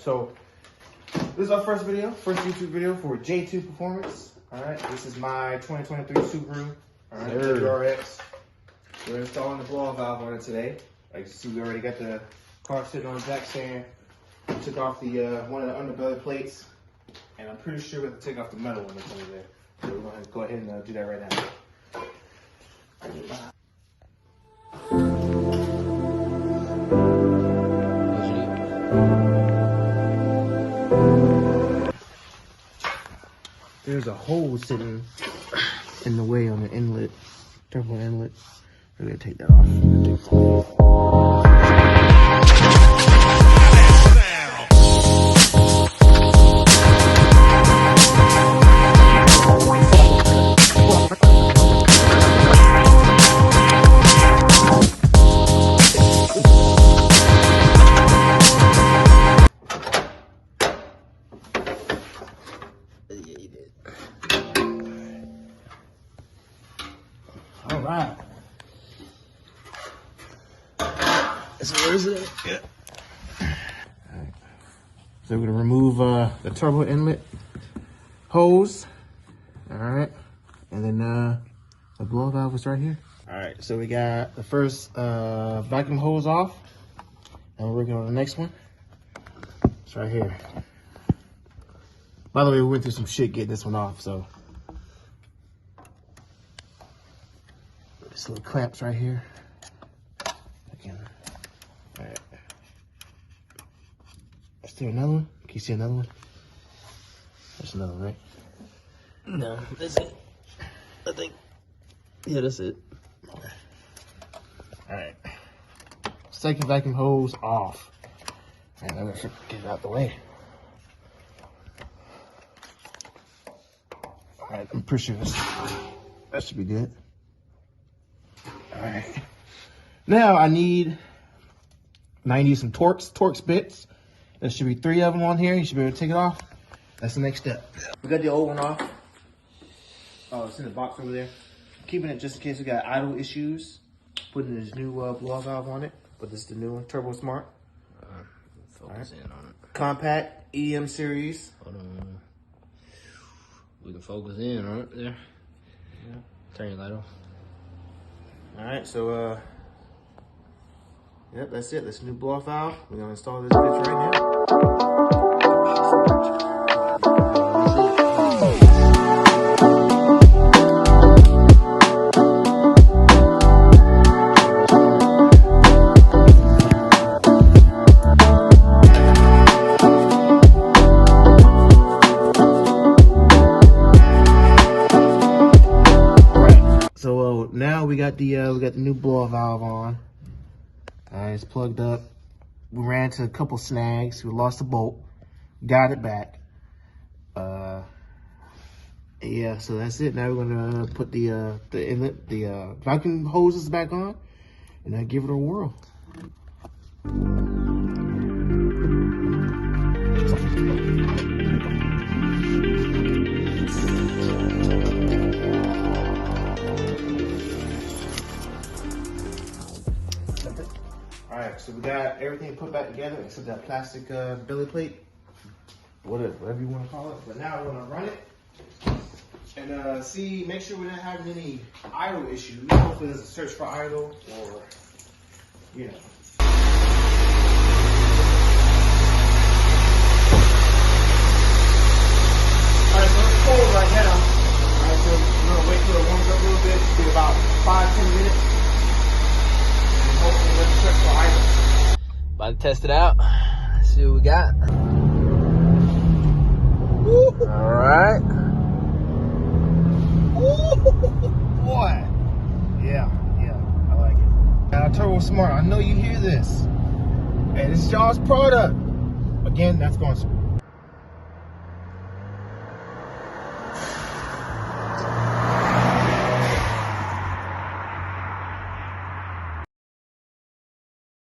so this is our first YouTube video for J2 Performance. All right, this is my 2023 Subaru. All right, WRX. We're installing the blow-off valve on it today. Like you see, we already got the car sitting on the jack stand. We took off the one of the underbelly plates, and I'm pretty sure we have to take off the metal one that's over there. So we're going to go ahead and do that right now. There's a hole sitting in the way on the inlet, turbo inlet. We're gonna take that off. All right. So where's it? Yeah. All right. So we're gonna remove the turbo inlet hose. All right, and then the blow valve is right here. All right, so we got the first vacuum hose off, and we're working on the next one. It's right here. By the way, we went through some shit getting this one off, so. This little clamps right here. Again. All right. Is there another one? Can you see another one? There's another one, right? No, that's it. I think. Yeah, that's it. Okay. All right. Second vacuum hose off. And I'm gonna get it out the way. All right, I'm pretty sure that should be good. All right. Now I need some Torx bits. There should be 3 of them on here. You should be able to take it off. That's the next step. We got the old one off. Oh, it's in the box over there. Keeping it just in case we got idle issues. Putting this new blow-off valve on it. But this is the new one, TurboSmart. Focus in on it. Compact EM series. Hold on. We can focus in right there. Yeah. Turn your light off. All right, so yep, that's it. That's the new blow-off valve. We're gonna install this bitch right now. So now we got the new blow-off valve on. It's plugged up. We ran into a couple snags. We lost the bolt. Got it back. Yeah, so that's it. Now we're gonna put the inlet, the vacuum hoses back on, and then give it a whirl. Alright, so we got everything put back together except that plastic belly plate, whatever you want to call it. But now we're going to run it and see, make sure we're not having any idle issues. Hopefully there's a search for idle or, you know. Alright, so it's cold right now. Alright, so we're going to wait till it warms up a little bit, be about 5-10 minutes. About to test it out. See what we got. All right. Boy. Yeah, I like it. Now, TurboSmart, I know you hear this. Hey, this is y'all's product. Again, that's going to